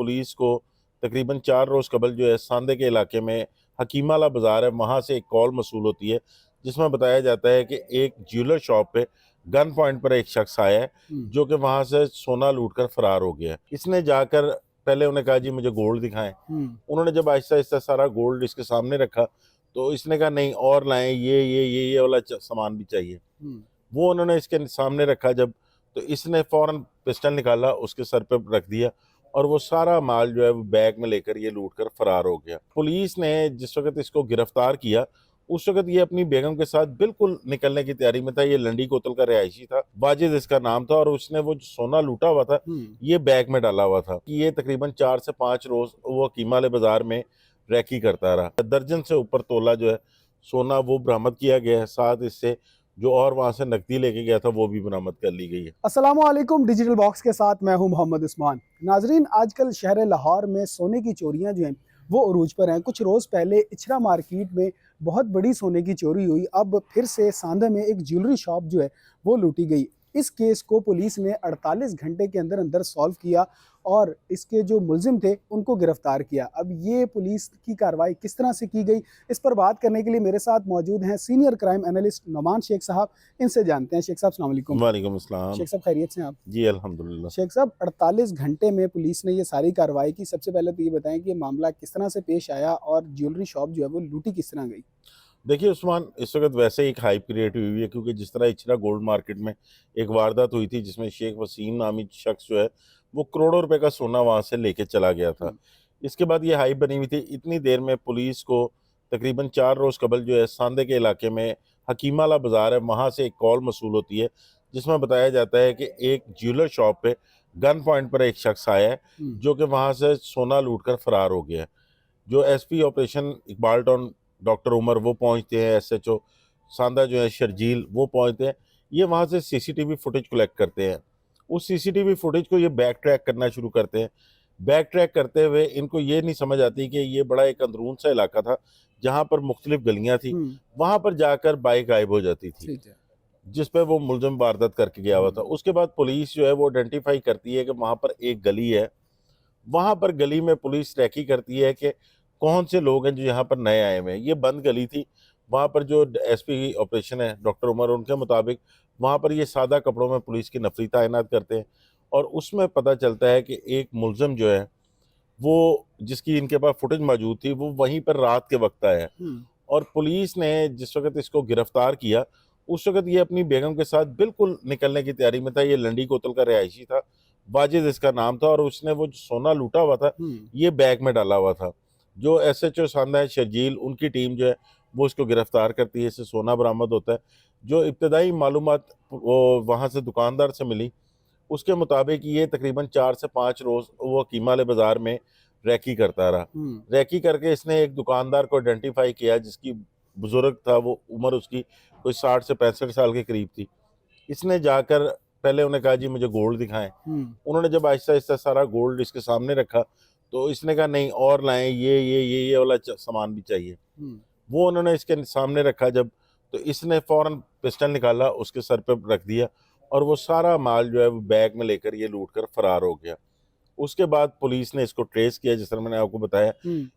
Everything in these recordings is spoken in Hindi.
पुलिस को तकरीबन 4 रोज़ कबल जो है सांदे के इलाके में हकीमाला बाज़ार है, वहाँ से एक कॉल मसूल होती है जिसमें बताया जाता है कि एक ज्वेलर शॉप पे गन पॉइंट पर एक शख्स आया है जो कि वहाँ से सोना लूट कर फरार हो गया है। इसने जाकर पहले उन्हें कहा जी मुझे गोल्ड दिखाएं। उन्होंने जब आहिस्ता आहिस्ता सारा गोल्ड इसके सामने रखा तो इसने कहा नहीं और लाएं, ये वाला सामान भी चाहिए। वो उन्होंने इसके सामने रखा जब, तो इसने फौरन पिस्टल निकाला, उसके सर पे रख दिया और वो सारा माल जो है वो बैग में लेकर ये लूट कर फरार हो गया। पुलिस ने जिस वक्त इसको गिरफ्तार किया उस वक्त ये अपनी बेगम के साथ बिल्कुल निकलने की तैयारी में था। ये लंडी कोतल का रिहायशी था, वाजिद इसका नाम था, और उसने वो जो सोना लूटा हुआ था ये बैग में डाला हुआ था। ये तकरीबन 4 से 5 रोज वो कीमाले बाजार में रैकी करता रहा। दर्जन से ऊपर तोला जो है सोना वो बरामद किया गया है, साथ इससे जो और वहां से नकदी लेके गया था वो भी बरामद कर ली गई है। अस्सलामुअलैकुम, डिजिटल बॉक्स के साथ मैं हूं मोहम्मद उस्मान। नाजरीन, आजकल शहर लाहौर में सोने की चोरियां जो हैं वो अरूज पर हैं। कुछ रोज़ पहले इचरा मार्केट में बहुत बड़ी सोने की चोरी हुई। अब फिर से सांदे में एक ज्वेलरी शॉप जो है वो लूटी गई। इस केस को पुलिस ने 48 घंटे के अंदर अंदर सॉल्व किया और इसके जो मुलजिम थे उनको गिरफ्तार किया। अब ये पुलिस की कार्रवाई किस तरह से की गई, इस पर बात करने के लिए मेरे साथ मौजूद हैं senior crime analyst Noman Shaikh साहब। इनसे जानते हैं। शेख साहब अस्सलाम वालेकुम। वालेकुम अस्सलाम। शेख साहब खैरियत से हैं आप? जी अल्हम्दुलिल्लाह। शेख साहब, 48 घंटे में पुलिस ने ये सारी कार्रवाई की। सबसे पहले तो ये बताएं कि ये मामला किस तरह से पेश आया और ज्वेलरी शॉप जो है वो लूटी किस तरह गई? देखिए उस्मान, इस वक्त वैसे ही एक हाइप क्रिएट हुई है क्योंकि जिस तरह इचरा गोल्ड मार्केट में एक वारदात हुई थी जिसमें शेख वसीम नामी शख्स जो है वो करोड़ों रुपए का सोना वहां से लेके चला गया था। इसके बाद ये हाइप बनी हुई थी। इतनी देर में पुलिस को तकरीबन 4 रोज कबल जो है सांदे के इलाके में हकीमाला बाजार है, वहां से एक कॉल मसूल होती है जिसमें बताया जाता है कि एक ज्वेलर शॉप पे गन पॉइंट पर एक शख्स आया है जो कि वहां से सोना लूट कर फरार हो गया है। जो SP operation Iqbal town doctor Umar वो पहुंचते हैं, एसएचओ सांदा जो है शर्जील वो पहुंचते हैं। ये वहाँ से सीसीटीवी फुटेज कलेक्ट करते हैं। उस सीसीटीवी फुटेज को ये बैक ट्रैक करना शुरू करते हैं। बैक ट्रैक करते हुए इनको ये नहीं समझ आती कि ये बड़ा एक अंदरून सा इलाका था जहाँ पर मुख्तलिफ गलियाँ थी, वहाँ पर जाकर बाइक गायब हो जाती थी जिस पर वो मुलजिम वारदात करके गया हुआ था। उसके बाद पुलिस जो है वो आइडेंटिफाई करती है कि वहाँ पर एक गली है। वहाँ पर गली में पुलिस रैकी करती है कि कौन से लोग हैं जो यहाँ पर नए आए हुए हैं। ये बंद गली थी। वहाँ पर जो एसपी ऑपरेशन है डॉक्टर उमर, उनके मुताबिक वहाँ पर ये सादा कपड़ों में पुलिस की नफरी तैनात करते हैं और उसमें पता चलता है कि एक मुलजिम जो है वो, जिसकी इनके पास फुटेज मौजूद थी, वो वहीं पर रात के वक्त आया और पुलिस ने जिस वक्त इसको गिरफ्तार किया उस वक्त ये अपनी बेगम के साथ बिल्कुल निकलने की तैयारी में था। ये लंडी कोतल का रिहायशी था, वाजिद इसका नाम था, और उसने वो जो सोना लूटा हुआ था ये बैग में डाला हुआ था। जो एसएचओ सांदा है शर्जील, उनकी टीम जो है वो इसको गिरफ्तार करती है। इससे सोना बरामद होता है। जो इब्तदाई मालूमात वो वहाँ से दुकानदार से मिली उसके मुताबिक ये तकरीबन 4 से 5 रोज वो कीमाले बाजार में रैकी करता रहा। रैकी करके इसने एक दुकानदार को आइडेंटिफाई किया जिसकी बुजुर्ग था, वो उम्र उसकी कोई 60 से 65 साल के करीब थी। इसने जाकर पहले उन्हें कहा जी मुझे गोल्ड दिखाएं। उन्होंने जब आहिस्ता आहिस्ता सारा गोल्ड इसके सामने रखा तो इसने कहा नहीं और लाएं, ये वाला सामान भी चाहिए। वो उन्होंने इसके सामने रखा जब, तो इसने फौरन पिस्टल निकाला, उसके सर पे रख दिया और वो सारा माल जो है वो बैग में लेकर ये लूट कर फरार हो गया। उसके बाद पुलिस ने इसको ट्रेस किया, जिस तरह मैंने आपको बताया।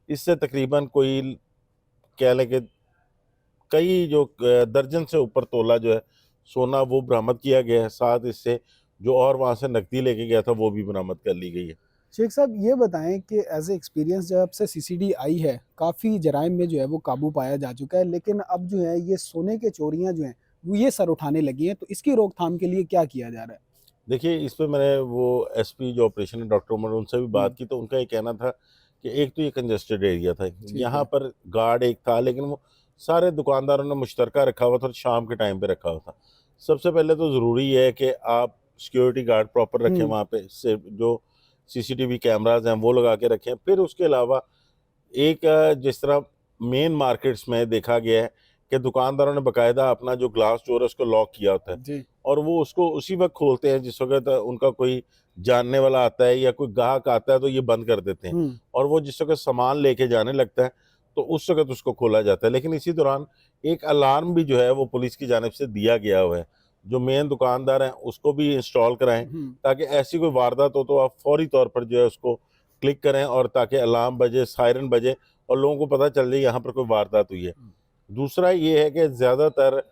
इससे तकरीबन कोई कह लें कि कई जो दर्जन से ऊपर तोला जो है सोना वो बरामद किया गया है, साथ इससे जो और वहां से नकदी लेके गया था वो भी बरामद कर ली गई है। शेख साहब, ये बताएं कि एज ए एक्सपीरियंस जब से सीसीडी आई है काफ़ी जराइम में जो है वो काबू पाया जा चुका है, लेकिन अब जो है ये सोने के चोरियां जो हैं वो ये सर उठाने लगी हैं, तो इसकी रोकथाम के लिए क्या किया जा रहा है? देखिए इस पे मैंने वो एसपी जो ऑपरेशन है डॉक्टर उमर, उनसे भी बात की तो उनका ये कहना था कि एक तो ये कंजेस्टेड एरिया था, यहाँ पर गार्ड एक था लेकिन वो सारे दुकानदारों ने मुश्तरका रखा हुआ था और शाम के टाइम पे रखा हुआ था। सबसे पहले तो ज़रूरी है कि आप सिक्योरिटी गार्ड प्रॉपर रखें, वहाँ पे से जो सीसीटीवी कैमराज हैं वो लगा के रखें। फिर उसके अलावा एक जिस तरह मेन मार्केट्स में देखा गया है कि दुकानदारों ने बाकायदा अपना जो ग्लास डोर है उसको लॉक किया होता है और वो उसको उसी वक्त खोलते हैं जिस वक्त उनका कोई जानने वाला आता है या कोई ग्राहक आता है तो ये बंद कर देते हैं और वो जिस वक्त सामान लेके जाने लगता है तो उस वक्त उसको खोला जाता है। लेकिन इसी दौरान एक अलार्म भी जो है वो पुलिस की जानिब से दिया गया हुआ है। जो मेन दुकानदार हैं उसको भी इंस्टॉल कराएं ताकि ऐसी कोई वारदात हो तो आप फौरी तौर पर जो है उसको क्लिक करें और ताकि अलार्म बजे, सायरन बजे और लोगों को पता चल जाए यहाँ पर कोई वारदात हुई है। दूसरा ये है कि ज़्यादातर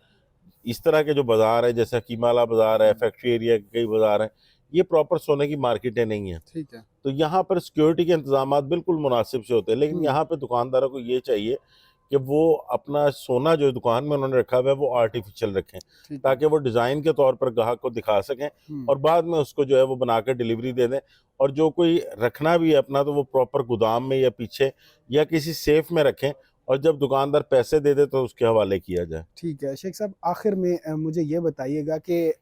इस तरह के जो बाज़ार है, जैसे कीमाला बाज़ार है, फैक्ट्री एरिया के कई बाज़ार हैं, ये प्रॉपर सोने की मार्केटें नहीं हैं। ठीक है। तो यहाँ पर सिक्योरिटी के इंतज़ामात बिल्कुल मुनासिब से होते हैं, लेकिन यहाँ पे दुकानदारों को ये चाहिए कि वो अपना सोना जो दुकान में उन्होंने रखा हुआ है वो आर्टिफिशियल रखें, ठीक है। ताकि वो डिज़ाइन के तौर पर ग्राहक को दिखा सकें और बाद में उसको जो है वो बनाकर डिलीवरी दे दें। और जो कोई रखना भी है अपना, तो वो प्रॉपर गोदाम में या पीछे या किसी सेफ में रखें, और जब दुकानदार पैसे दे दे तो उसके हवाले किया जाए। ठीक है शेख साहब, आखिर में मुझे ये बताइएगा कि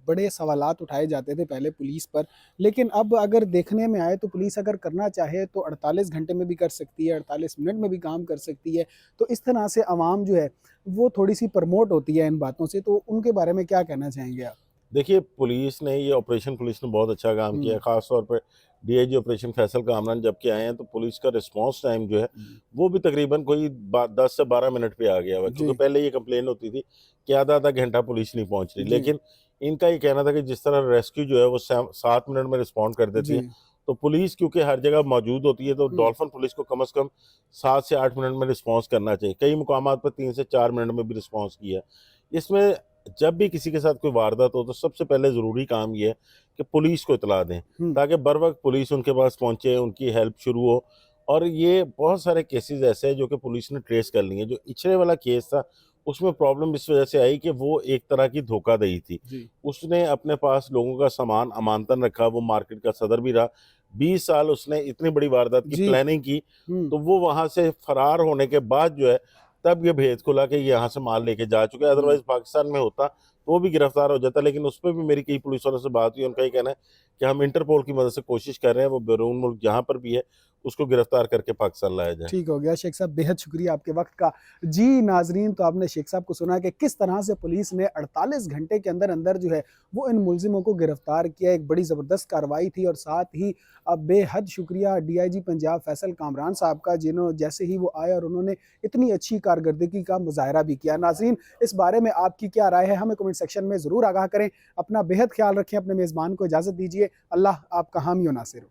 बड़े सवालात उठाए जाते थे पहले पुलिस पर, लेकिन अब अगर देखने में आए तो पुलिस अगर करना चाहे तो 48 घंटे में भी कर सकती है, 48 मिनट में भी काम कर सकती है। तो इस तरह से आवाम जो है वो थोड़ी सी प्रमोट होती है इन बातों से, तो उनके बारे में क्या कहना चाहेंगे आप? देखिए, पुलिस ने ये ऑपरेशन पुलिस ने बहुत अच्छा काम किया है, ख़ास तौर पे डीआईजी ऑपरेशन फैसल कामरान जब के आए हैं, तो पुलिस का रिस्पांस टाइम जो है वो भी तकरीबन कोई 10 से 12 मिनट पे आ गया हुआ है। जी। क्योंकि पहले ये कंप्लेन होती थी कि आधा-आधा घंटा पुलिस नहीं पहुँच रही, जी। लेकिन इनका ये कहना था कि जिस तरह रेस्क्यू जो है वो 7 मिनट में रिस्पॉन्ड कर देती जी। है, तो पुलिस क्योंकि हर जगह मौजूद होती है, तो डॉल्फिन पुलिस को कम से कम 7 से 8 मिनट में रिस्पॉन्स करना चाहिए। कई मुकामात पर 3 से 4 मिनट में भी रिस्पॉन्स किया। इसमें जब भी किसी के साथ कोई वारदात हो, तो सबसे पहले ज़रूरी काम ये है कि पुलिस को इत्तला दें, ताकि बर वक़्त पुलिस उनके पास पहुँचे, उनकी हेल्प शुरू हो। और ये बहुत सारे केसेज़ ऐसे हैं जो कि पुलिस ने ट्रेस कर लिए हैं। जो इचरे वाला केस था, उसमें प्रॉब्लम इस वजह से आई कि वो एक तरह की धोखाधड़ी थी। जी। उसने अपने पास लोगों का सामान अमानतन रखा, वो मार्केट का सदर भी रहा। 20 साल उसने इतनी बड़ी वारदात की जी। प्लानिंग की, तो वो वहाँ से फरार होने के बाद जो है, तब ये भेद खुला कि ये यहाँ से माल लेके जा चुका है। अदरवाइज़ पाकिस्तान में होता तो वो भी गिरफ्तार हो जाता। लेकिन उस पे भी मेरी कई पुलिस वालों से बात हुई, उनका ये कहना है कि हम इंटरपोल की मदद से कोशिश कर रहे हैं, वो बैरून मुल्क जहाँ पर भी है, उसको गिरफ्तार करके पाकिस्तान लाया जाए। ठीक हो गया शेख साहब, बेहद शुक्रिया आपके वक्त का। जी नाजरीन, तो आपने शेख साहब को सुना कि किस तरह से पुलिस ने 48 घंटे के अंदर अंदर जो है वो इन मुलजिमों को गिरफ्तार किया। एक बड़ी ज़बरदस्त कार्रवाई थी। और साथ ही अब बेहद शुक्रिया डीआईजी पंजाब फैसल कामरान साहब का, जिन्होंने जैसे ही वो आए और उन्होंने इतनी अच्छी कारकर्दगी का मुजाहरा भी किया। नाजरीन, इस बारे में आपकी क्या राय है हमें कमेंट सेक्शन में ज़रूर आगाह करें। अपना बेहद ख्याल रखें, अपने मेज़बान को इजाज़त दीजिए। अल्लाह आपका हामी व नासिर हो।